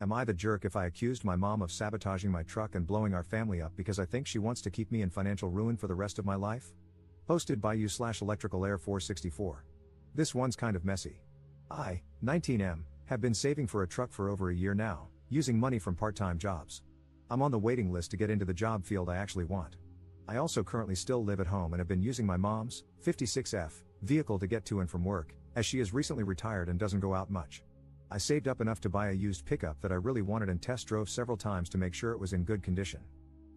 Am I the jerk if I accused my mom of sabotaging my truck and blowing our family up because I think she wants to keep me in financial ruin for the rest of my life? Posted by you/electricalair464. This one's kind of messy. I, 19M, have been saving for a truck for over a year now, using money from part-time jobs. I'm on the waiting list to get into the job field I actually want. I also currently still live at home and have been using my mom's 56F vehicle to get to and from work, as she is recently retired and doesn't go out much. I saved up enough to buy a used pickup that I really wanted and test drove several times to make sure it was in good condition.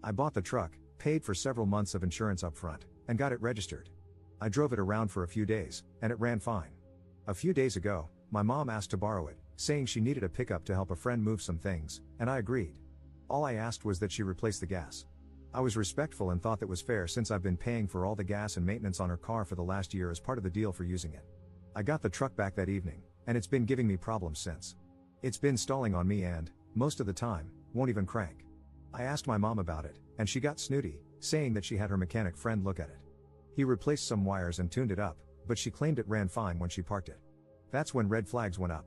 I bought the truck, paid for several months of insurance up front, and got it registered. I drove it around for a few days, and it ran fine. A few days ago, my mom asked to borrow it, saying she needed a pickup to help a friend move some things, and I agreed. All I asked was that she replace the gas. I was respectful and thought that was fair since I've been paying for all the gas and maintenance on her car for the last year as part of the deal for using it. I got the truck back that evening, and it's been giving me problems since. It's been stalling on me and, most of the time, won't even crank. I asked my mom about it, and she got snooty, saying that she had her mechanic friend look at it. He replaced some wires and tuned it up, but she claimed it ran fine when she parked it. That's when red flags went up.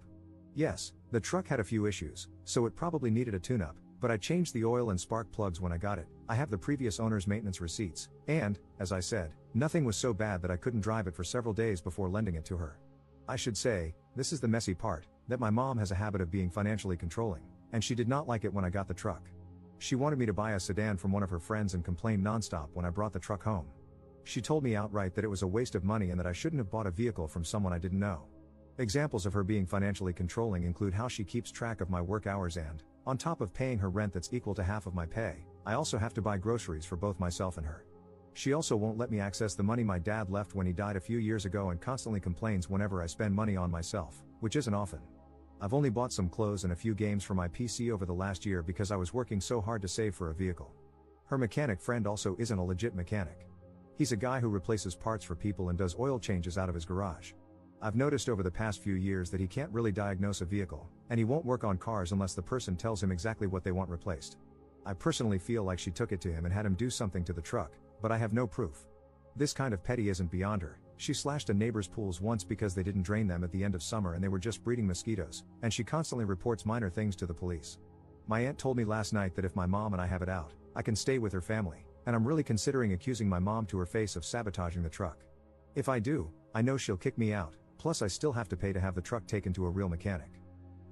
Yes, the truck had a few issues, so it probably needed a tune-up, but I changed the oil and spark plugs when I got it. I have the previous owner's maintenance receipts, and, as I said, nothing was so bad that I couldn't drive it for several days before lending it to her. I should say, this is the messy part, that my mom has a habit of being financially controlling, and she did not like it when I got the truck. She wanted me to buy a sedan from one of her friends and complained nonstop when I brought the truck home. She told me outright that it was a waste of money and that I shouldn't have bought a vehicle from someone I didn't know. Examples of her being financially controlling include how she keeps track of my work hours and, on top of paying her rent that's equal to half of my pay, I also have to buy groceries for both myself and her. She also won't let me access the money my dad left when he died a few years ago and constantly complains whenever I spend money on myself, which isn't often. I've only bought some clothes and a few games for my PC over the last year because I was working so hard to save for a vehicle. Her mechanic friend also isn't a legit mechanic. He's a guy who replaces parts for people and does oil changes out of his garage. I've noticed over the past few years that he can't really diagnose a vehicle, and he won't work on cars unless the person tells him exactly what they want replaced. I personally feel like she took it to him and had him do something to the truck, but I have no proof. This kind of petty isn't beyond her. She slashed a neighbor's pools once because they didn't drain them at the end of summer and they were just breeding mosquitoes, and she constantly reports minor things to the police. My aunt told me last night that if my mom and I have it out, I can stay with her family, and I'm really considering accusing my mom to her face of sabotaging the truck. If I do, I know she'll kick me out, plus I still have to pay to have the truck taken to a real mechanic.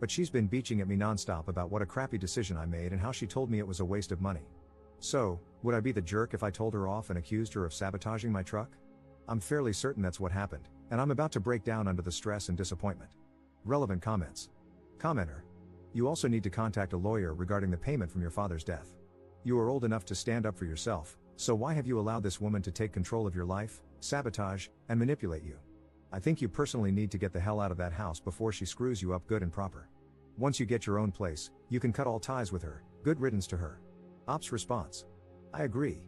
But she's been beaching at me nonstop about what a crappy decision I made and how she told me it was a waste of money. So, would I be the jerk if I told her off and accused her of sabotaging my truck? I'm fairly certain that's what happened, and I'm about to break down under the stress and disappointment. Relevant comments. Commenter. You also need to contact a lawyer regarding the payment from your father's death. You are old enough to stand up for yourself, so why have you allowed this woman to take control of your life, sabotage, and manipulate you? I think you personally need to get the hell out of that house before she screws you up good and proper. Once you get your own place, you can cut all ties with her. Good riddance to her. Ops response. I agree.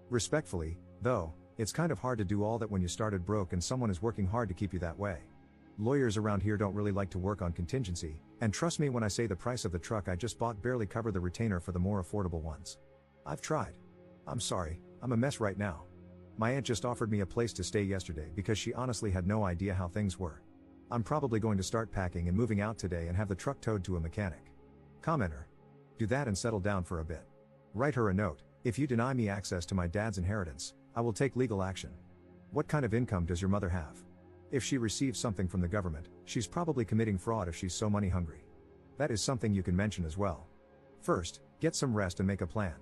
Respectfully, though, it's kind of hard to do all that when you started broke and someone is working hard to keep you that way. Lawyers around here don't really like to work on contingency, and trust me when I say the price of the truck I just bought barely covered the retainer for the more affordable ones. I've tried. I'm sorry, I'm a mess right now. My aunt just offered me a place to stay yesterday because she honestly had no idea how things were. I'm probably going to start packing and moving out today and have the truck towed to a mechanic. Commenter. Do that and settle down for a bit. Write her a note. If you deny me access to my dad's inheritance, I will take legal action. What kind of income does your mother have? If she receives something from the government, she's probably committing fraud if she's so money hungry. That is something you can mention as well. First, get some rest and make a plan.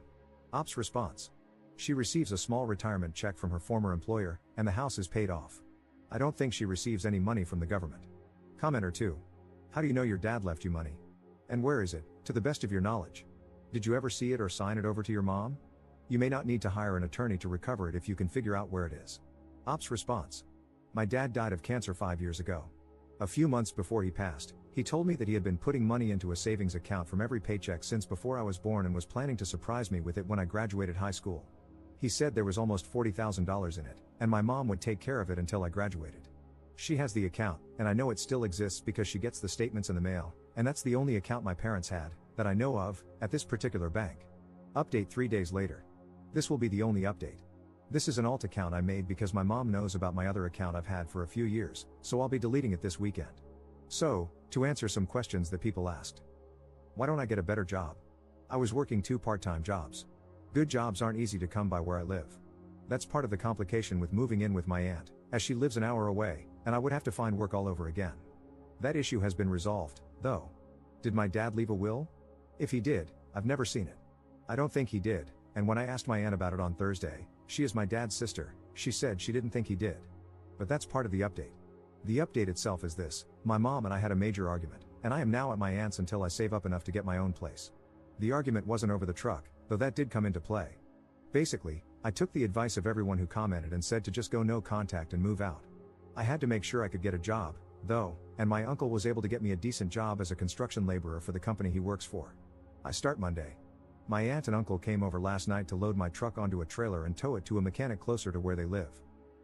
Ops response. She receives a small retirement check from her former employer, and the house is paid off. I don't think she receives any money from the government. Commenter 2. How do you know your dad left you money? And where is it, to the best of your knowledge? Did you ever see it or sign it over to your mom? You may not need to hire an attorney to recover it if you can figure out where it is. Ops response. My dad died of cancer 5 years ago. A few months before he passed, he told me that he had been putting money into a savings account from every paycheck since before I was born and was planning to surprise me with it when I graduated high school. He said there was almost $40,000 in it, and my mom would take care of it until I graduated. She has the account, and I know it still exists because she gets the statements in the mail, and that's the only account my parents had, that I know of, at this particular bank. Update 3 days later. This will be the only update. This is an alt account I made because my mom knows about my other account I've had for a few years, so I'll be deleting it this weekend. So, to answer some questions that people asked. Why don't I get a better job? I was working 2 part-time jobs. Good jobs aren't easy to come by where I live. That's part of the complication with moving in with my aunt, as she lives an hour away, and I would have to find work all over again. That issue has been resolved, though. Did my dad leave a will? If he did, I've never seen it. I don't think he did, and when I asked my aunt about it on Thursday, she is my dad's sister, she said she didn't think he did. But that's part of the update. The update itself is this: my mom and I had a major argument, and I am now at my aunt's until I save up enough to get my own place. The argument wasn't over the truck, though that did come into play. Basically, I took the advice of everyone who commented and said to just go no contact and move out. I had to make sure I could get a job, though, and my uncle was able to get me a decent job as a construction laborer for the company he works for. I start Monday. My aunt and uncle came over last night to load my truck onto a trailer and tow it to a mechanic closer to where they live.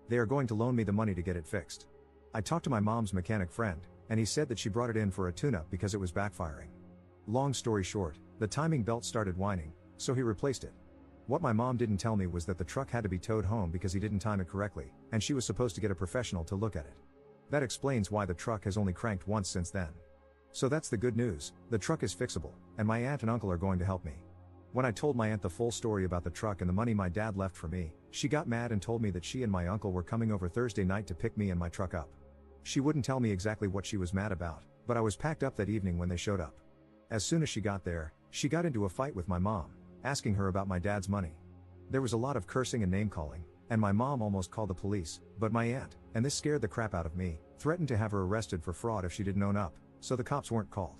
They are going to loan me the money to get it fixed. I talked to my mom's mechanic friend, and he said that she brought it in for a tune-up because it was backfiring. Long story short, the timing belt started whining, so he replaced it. What my mom didn't tell me was that the truck had to be towed home because he didn't time it correctly, and she was supposed to get a professional to look at it. That explains why the truck has only cranked once since then. So that's the good news: the truck is fixable, and my aunt and uncle are going to help me. When I told my aunt the full story about the truck and the money my dad left for me, she got mad and told me that she and my uncle were coming over Thursday night to pick me and my truck up. She wouldn't tell me exactly what she was mad about, but I was packed up that evening when they showed up. As soon as she got there, she got into a fight with my mom, asking her about my dad's money. There was a lot of cursing and name-calling, and my mom almost called the police, but my aunt, and this scared the crap out of me, threatened to have her arrested for fraud if she didn't own up, so the cops weren't called.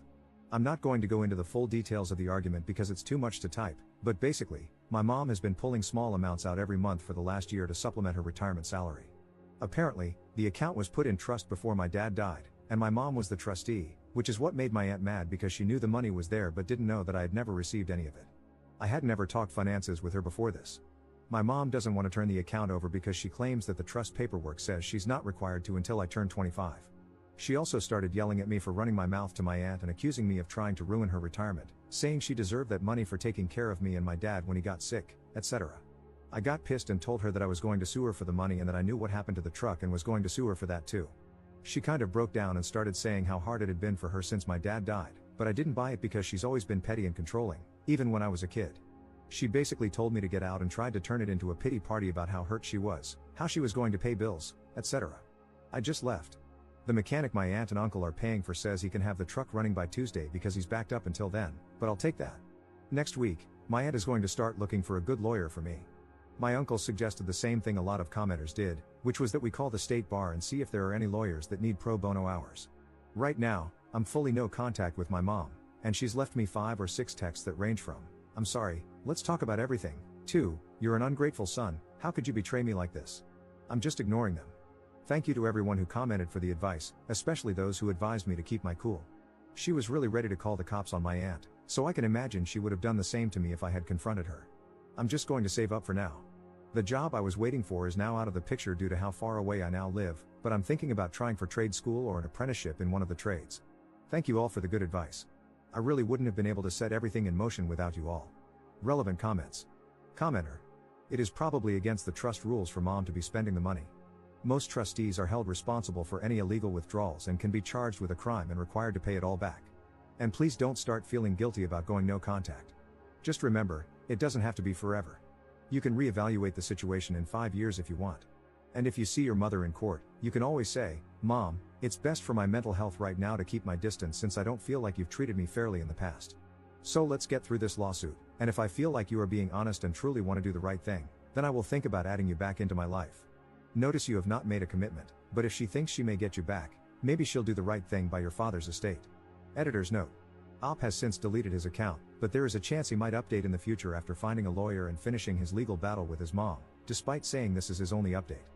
I'm not going to go into the full details of the argument because it's too much to type, but basically, my mom has been pulling small amounts out every month for the last year to supplement her retirement salary. Apparently, the account was put in trust before my dad died, and my mom was the trustee, which is what made my aunt mad because she knew the money was there but didn't know that I had never received any of it. I had never talked finances with her before this. My mom doesn't want to turn the account over because she claims that the trust paperwork says she's not required to until I turn 25. She also started yelling at me for running my mouth to my aunt and accusing me of trying to ruin her retirement, saying she deserved that money for taking care of me and my dad when he got sick, etc. I got pissed and told her that I was going to sue her for the money and that I knew what happened to the truck and was going to sue her for that too. She kind of broke down and started saying how hard it had been for her since my dad died, but I didn't buy it because she's always been petty and controlling, even when I was a kid. She basically told me to get out and tried to turn it into a pity party about how hurt she was, how she was going to pay bills, etc. I just left. The mechanic my aunt and uncle are paying for says he can have the truck running by Tuesday because he's backed up until then, but I'll take that. Next week, my aunt is going to start looking for a good lawyer for me. My uncle suggested the same thing a lot of commenters did, which was that we call the state bar and see if there are any lawyers that need pro bono hours. Right now, I'm fully no contact with my mom, and she's left me 5 or 6 texts that range from, "I'm sorry, let's talk about everything," to, "You're an ungrateful son, how could you betray me like this?" I'm just ignoring them. Thank you to everyone who commented for the advice, especially those who advised me to keep my cool. She was really ready to call the cops on my aunt, so I can imagine she would have done the same to me if I had confronted her. I'm just going to save up for now. The job I was waiting for is now out of the picture due to how far away I now live, but I'm thinking about trying for trade school or an apprenticeship in one of the trades. Thank you all for the good advice. I really wouldn't have been able to set everything in motion without you all. Relevant comments. Commenter. It is probably against the trust rules for mom to be spending the money. Most trustees are held responsible for any illegal withdrawals and can be charged with a crime and required to pay it all back. And please don't start feeling guilty about going no contact. Just remember, it doesn't have to be forever. You can reevaluate the situation in 5 years if you want. And if you see your mother in court, you can always say, "Mom, it's best for my mental health right now to keep my distance since I don't feel like you've treated me fairly in the past. So let's get through this lawsuit, and if I feel like you are being honest and truly want to do the right thing, then I will think about adding you back into my life." Notice you have not made a commitment, but if she thinks she may get you back, maybe she'll do the right thing by your father's estate. Editor's note. Op has since deleted his account, but there is a chance he might update in the future after finding a lawyer and finishing his legal battle with his mom, despite saying this is his only update.